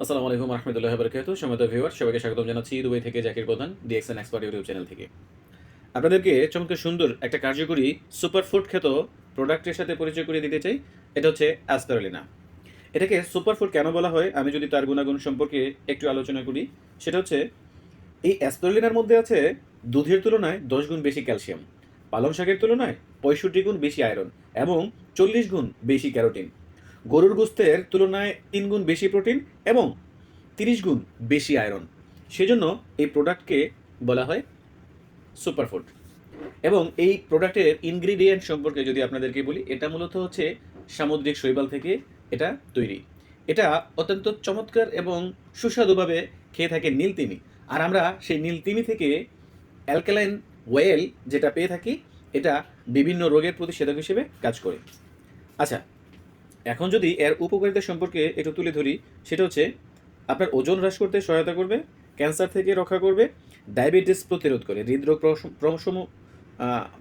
আসসালামু আলাইকুম রহমতুল্লাহ বরকাতুহু। সম্মানিত ভিউয়ার, সবাইকে স্বাগতম জানাচ্ছি দুবাই থেকে জাকির প্রধান, ডিএক্সএন এক্সপার্ট ইউটিউব চ্যানেল থেকে। আপনাদেরকে চমৎকার সুন্দর একটা কার্যকরী সুপারফুড খ্যাত প্রোডাক্টের সাথে পরিচয় করিয়ে দিতে চাই। এটা হচ্ছে অ্যাসপারুলিনা। এটাকে সুপারফুড কেন বলা হয়, আমি যদি তার গুণাগুণ সম্পর্কে একটু আলোচনা করি, সেটা হচ্ছে এই অ্যাসপারুলিনার মধ্যে আছে দুধের তুলনায় 10 গুণ বেশি ক্যালসিয়াম, পালং শাকের তুলনায় 65 গুণ বেশি আয়রন এবং 40 গুণ বেশি ক্যারোটিন, গরুর গোস্তের তুলনায় 3 গুণ বেশি প্রোটিন এবং 30 গুণ বেশি আয়রন। সেজন্য এই প্রোডাক্টকে বলা হয় সুপারফুড। এবং এই প্রোডাক্টের ইনগ্রিডিয়েন্ট সম্পর্কে যদি আপনাদেরকে বলি, এটা মূলত হচ্ছে সামুদ্রিক শৈবাল থেকে এটা তৈরি। এটা অত্যন্ত চমৎকার এবং সুস্বাদুভাবে খেয়ে থাকে নীলতিমি। আর আমরা সেই নীলতিমি থেকে অ্যালকালাইন ওয়েল যেটা পেয়ে থাকি, এটা বিভিন্ন রোগের প্রতিষেধক হিসেবে কাজ করে। আচ্ছা, এখন যদি এর উপকারিতা সম্পর্কে একটু তুলে ধরি, সেটা হচ্ছে আপনার ওজন হ্রাস করতে সহায়তা করবে, ক্যান্সার থেকে রক্ষা করবে, ডায়াবেটিস প্রতিরোধ করে, হৃদরোগ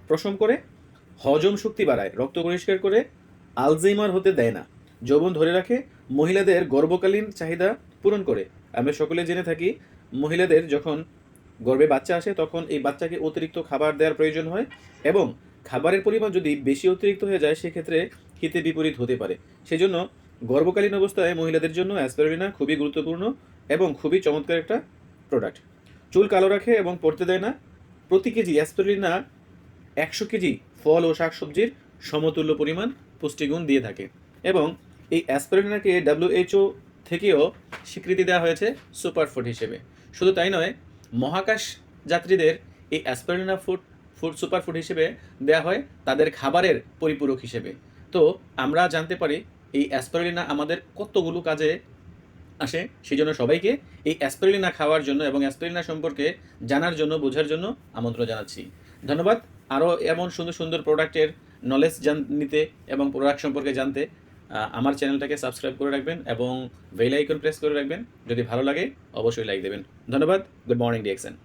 প্রশম করে, হজম শক্তি বাড়ায়, রক্ত পরিষ্কার করে, আলজাইমার হতে দেয় না, যৌবন ধরে রাখে, মহিলাদের গর্ভকালীন চাহিদা পূরণ করে। আমরা সকলে জেনে থাকি, মহিলাদের যখন গর্ভে বাচ্চা আসে তখন এই বাচ্চাকে অতিরিক্ত খাবার দেওয়ার প্রয়োজন হয় এবং খাবারের পরিমাণ যদি বেশি অতিরিক্ত হয়ে যায় সেক্ষেত্রে হিতে বিপরীত হতে পারে। সেজন্য গর্ভকালীন অবস্থায় মহিলাদের জন্য অ্যাসপারুলিনা খুবই গুরুত্বপূর্ণ এবং খুবই চমৎকার একটা প্রোডাক্ট। চুল কালো রাখে এবং পড়তে দেয় না। প্রতি কেজি অ্যাসপারুলিনা 100 কেজি ফল ও শাকসবজির সমতুল্য পরিমাণ পুষ্টিগুণ দিয়ে থাকে। এবং এই অ্যাসপারুলিনাকে WHO থেকেও স্বীকৃতি দেওয়া হয়েছে সুপারফুড হিসেবে। শুধু তাই নয়, মহাকাশ যাত্রীদের এই অ্যাসপারুলিনা ফুড সুপারফুড হিসেবে দেওয়া হয় তাদের খাবারের পরিপূরক হিসেবে। তো আমরা জানতে পারি এই অ্যাসপারুলিনা আমাদের কতগুলো কাজে আসে। সেই জন্য সবাইকে এই অ্যাসপারুলিনা খাওয়ার জন্য এবং অ্যাসপারুলিনা সম্পর্কে জানার জন্য, বোঝার জন্য আমন্ত্রণ জানাচ্ছি। ধন্যবাদ। আরও এমন সুন্দর সুন্দর প্রোডাক্টের নলেজ নিতে এবং প্রোডাক্ট সম্পর্কে জানতে আমার চ্যানেলটাকে সাবস্ক্রাইব করে রাখবেন এবং বেল আইকন প্রেস করে রাখবেন। যদি ভালো লাগে অবশ্যই লাইক দেবেন। ধন্যবাদ। Good morning DXN.